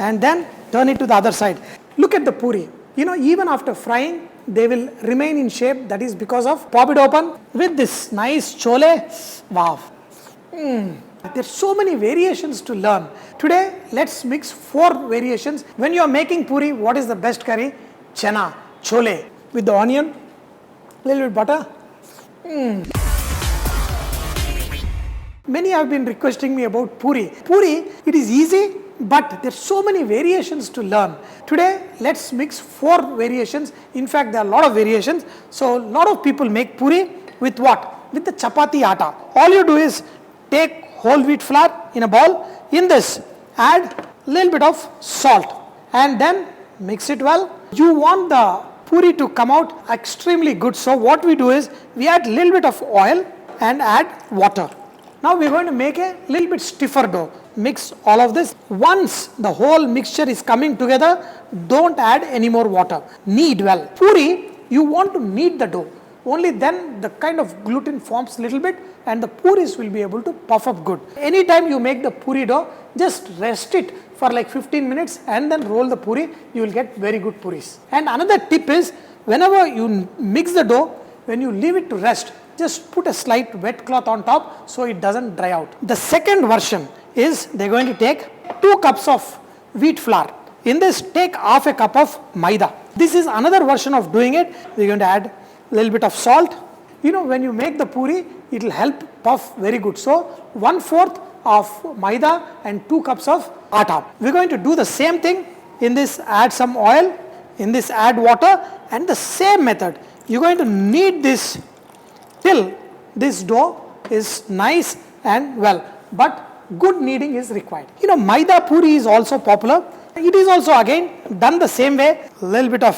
and then turn it to the other side. Look at the puri. Even after frying, they will remain in shape. That is because of pop it open with this nice chole. Wow. There are so many variations to learn. Today, let's mix 4 variations. When you are making puri, what is the best curry? Chana, chole, with the onion, little bit butter. Many have been requesting me about puri. Puri, it is easy, but there are so many variations to learn. Today, let's mix 4 variations. In fact, there are a lot of variations. So, a lot of people make puri with what? With the chapati atta. All you do is take whole wheat flour in a bowl. In this, add a little bit of salt and then mix it well. You want the puri to come out extremely good. So, what we do is we add a little bit of oil and add water. Now we are going to make a little bit stiffer dough. Mix all of this. Once the whole mixture is coming together, don't add any more water. Knead well. Puri, you want to knead the dough. Only then the kind of gluten forms a little bit and the puris will be able to puff up good. Anytime you make the puri dough, just rest it for like 15 minutes and then roll the puri. You will get very good puris. And another tip is, whenever you mix the dough, when you leave it to rest, just put a slight wet cloth on top so it doesn't dry out. The second version is they are going to take 2 cups of wheat flour. In this, take half a cup of Maida. This is another version of doing it. We are going to add a little bit of salt. When you make the puri, it will help puff very good. So, 1/4 of Maida and 2 cups of atta. We are going to do the same thing. In this, add some oil. In this, add water, and the same method. You are going to knead this till this dough is nice and well, but good kneading is required. Maida puri is also popular. It is also again done the same way. A little bit of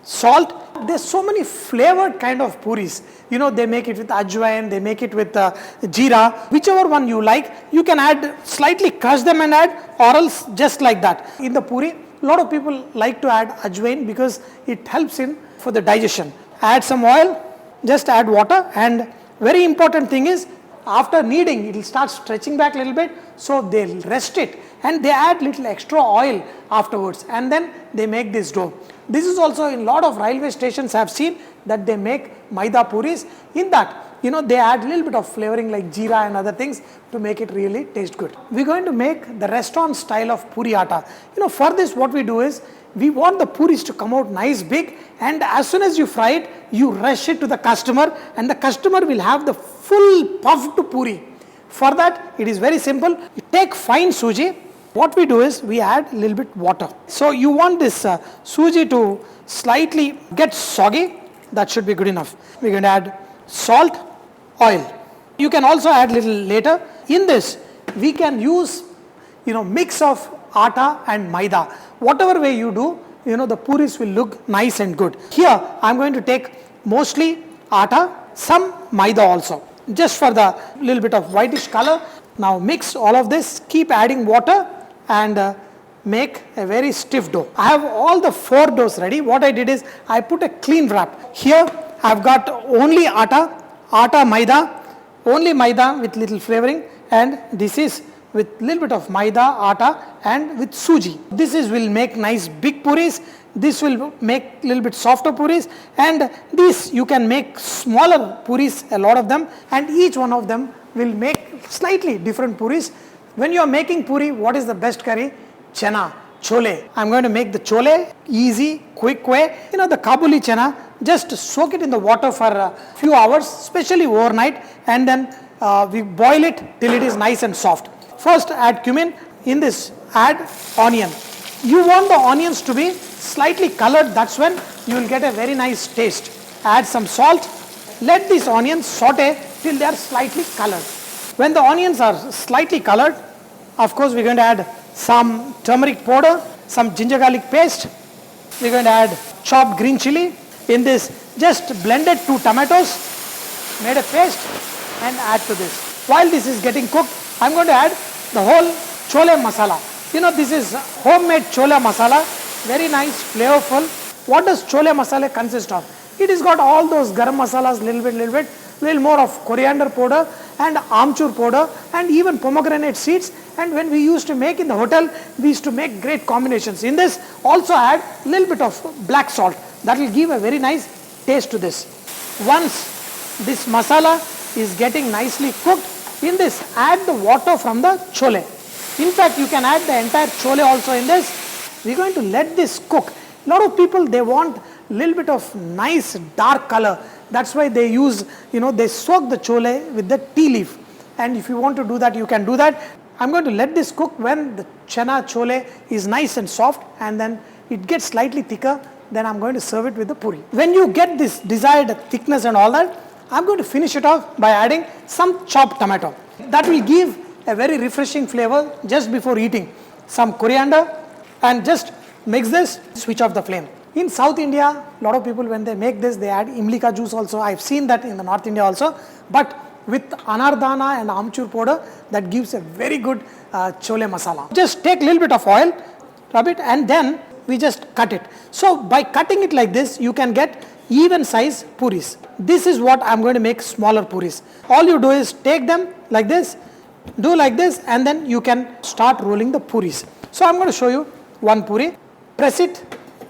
salt. There's so many flavored kind of puris. They make it with Ajwain, they make it with jeera. Whichever one you like, you can add, slightly crush them and add, or else just like that. In the puri, a lot of people like to add Ajwain because it helps for the digestion. Add some oil. Just add water, and very important thing is, after kneading, it will start stretching back a little bit, so they'll rest it and they add little extra oil afterwards and then they make this dough. This is also in lot of railway stations I have seen that they make Maida puris. In that, they add a little bit of flavoring like jeera and other things to make it really taste good. We're going to make the restaurant style of puri atta. For this what we do is, we want the puris to come out nice big, and as soon as you fry it, you rush it to the customer and the customer will have the full puffed puri. For that, it is very simple. You take fine Sooji. What we do is, we add a little bit water. So, you want this Sooji to slightly get soggy. That should be good enough. We're going to add salt, oil. You can also add little later. In this, we can use, mix of atta and Maida. Whatever way you do, the puris will look nice and good. Here, I am going to take mostly atta, some Maida also, just for the little bit of whitish color. Now mix all of this, keep adding water and make a very stiff dough. I have all the 4 doughs ready. What I did is, I put a clean wrap. Here, I have got only atta, Maida, only Maida with little flavoring, and this is with little bit of Maida, atta and with Sooji. This will make nice big puris. This will make little bit softer puris, and this you can make smaller puris, a lot of them, and each one of them will make slightly different puris. When you are making puri, what is the best curry? Chana, chole. I am going to make the chole, easy, quick way. The Kabuli chana, just soak it in the water for a few hours, especially overnight, and then we boil it till it is nice and soft. First add cumin. In this, add onion. You want the onions to be slightly colored. That's when you will get a very nice taste. Add some salt. Let these onions saute till they are slightly colored. When the onions are slightly colored, of course, we're going to add some turmeric powder, some ginger garlic paste. We're going to add chopped green chilli. In this, just blended 2 tomatoes, made a paste, and add to this. While this is getting cooked, I'm going to add the whole chole masala. This is homemade chole masala, very nice, flavorful. What does chole masala consist of? It has got all those garam masalas, little more of coriander powder and amchur powder and even pomegranate seeds And when we used to make in the hotel, we used to make great combinations. In this, also add a little bit of black salt. That will give a very nice taste to this. Once this masala is getting nicely cooked, in this add the water from the chole. In fact, you can add the entire chole also in this. We're going to let this cook. A lot of people, they want a little bit of nice dark color. That's why they use, they soak the chole with the tea leaf. And if you want to do that, you can do that. I'm going to let this cook. When the chana chole is nice and soft and then it gets slightly thicker, then I'm going to serve it with the puri. When you get this desired thickness and all that, I'm going to finish it off by adding some chopped tomato. That will give a very refreshing flavor just before eating. Some coriander, and just mix this, switch off the flame. In South India, a lot of people, when they make this, they add imlika juice also. I've seen that in the North India also. But with anardana and amchur powder, that gives a very good chole masala. Just take a little bit of oil, rub it, and then we just cut it. So by cutting it like this, you can get even size puris. This is what I'm going to make smaller puris. All you do is take them like this, do like this, and then you can start rolling the puris. So I'm going to show you one puri. Press it,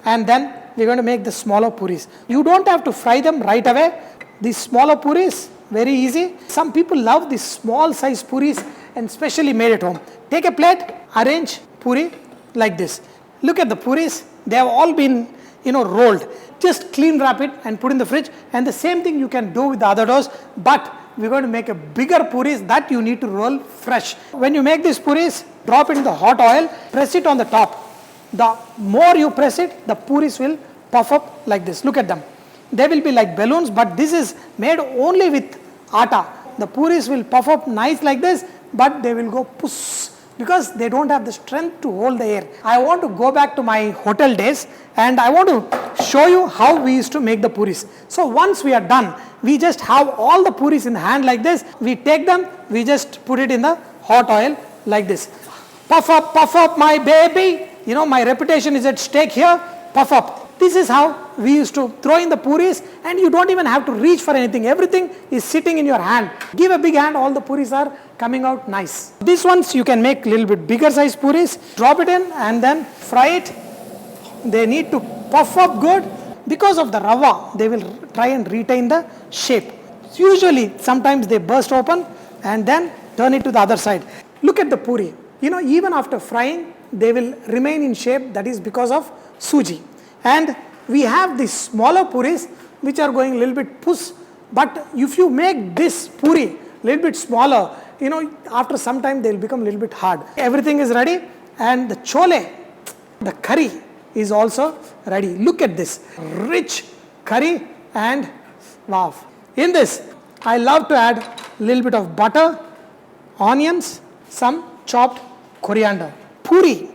and then we're going to make the smaller puris. You don't have to fry them right away. These smaller puris, very easy. Some people love these small size puris and specially made at home. Take a plate, arrange puri like this. Look at the puris. They have all been, rolled. Just clean wrap it and put in the fridge. And the same thing you can do with the other doughs, but we're going to make a bigger puris that you need to roll fresh. When you make these puris, drop it in the hot oil, press it on the top. The more you press it, the puris will puff up like this. Look at them. They will be like balloons, but this is made only with atta. The puris will puff up nice like this, but they will go puss because they don't have the strength to hold the air. I want to go back to my hotel days and I want to show you how we used to make the puris. So once we are done, we just have all the puris in the hand like this. We take them, we just put it in the hot oil like this. Puff up my baby. My reputation is at stake here. Puff up. This is how we used to throw in the puris, and you don't even have to reach for anything. Everything is sitting in your hand. Give a big hand, all the puris are coming out nice. These ones you can make a little bit bigger size puris. Drop it in and then fry it. They need to puff up good. Because of the rava, they will try and retain the shape. Usually, sometimes they burst open and then turn it to the other side. Look at the puri. Even after frying, they will remain in shape. That is because of Sooji. And we have these smaller puris which are going a little bit puss. But if you make this puri a little bit smaller, after some time they will become a little bit hard. Everything is ready, and the chole, the curry is also ready. Look at this rich curry, and wow. In this, I love to add a little bit of butter, onions, some chopped coriander. Puri,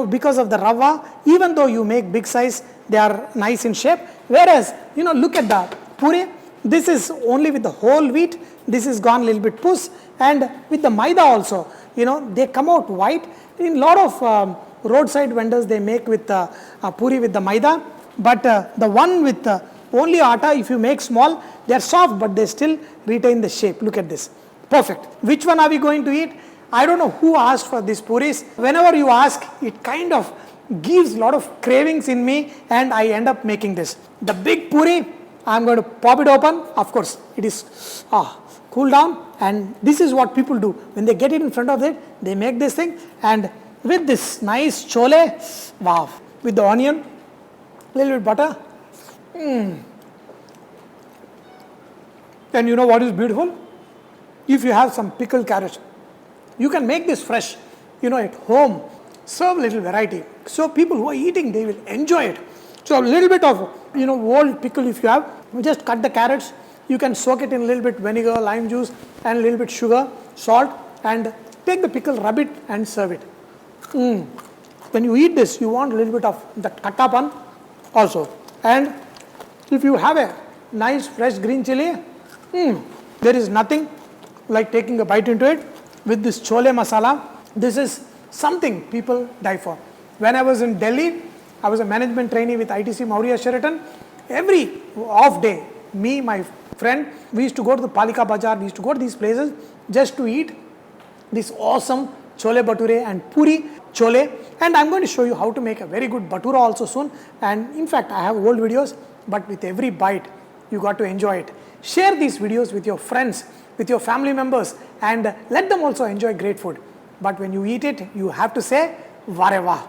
because of the rava, even though you make big size, they are nice in shape. Whereas, look at the puri. This is only with the whole wheat. This is gone a little bit puss. And with the Maida also, they come out white. In a lot of roadside vendors, they make with puri with the Maida. But the one with only atta, if you make small, they are soft, but they still retain the shape. Look at this. Perfect. Which one are we going to eat? I don't know who asked for these puris. Whenever you ask, it kind of gives a lot of cravings in me, and I end up making this. The big puri, I'm going to pop it open. Of course, it is cool down, and this is what people do. When they get it in front of it, they make this thing, and with this nice chole, wow, with the onion, little bit butter. And you know what is beautiful? If you have some pickled carrots, you can make this fresh, at home. Serve a little variety. So people who are eating, they will enjoy it. So a little bit of, old pickle if you have, you just cut the carrots. You can soak it in a little bit vinegar, lime juice, and a little bit sugar, salt, and take the pickle, rub it, and serve it. When you eat this, you want a little bit of the kattapan also. And if you have a nice fresh green chili, there is nothing like taking a bite into it. With this chole masala, this is something people die for. When I was in Delhi, I was a management trainee with ITC Maurya Sheraton. Every off day, me, my friend, we used to go to the Palika Bazaar, we used to go to these places just to eat this awesome chole bhature and puri chole, and I'm going to show you how to make a very good bhatura also soon. And in fact, I have old videos, but with every bite, you got to enjoy it. Share these videos with your friends, with your family members, and let them also enjoy great food. But when you eat it, you have to say, "Vare vah."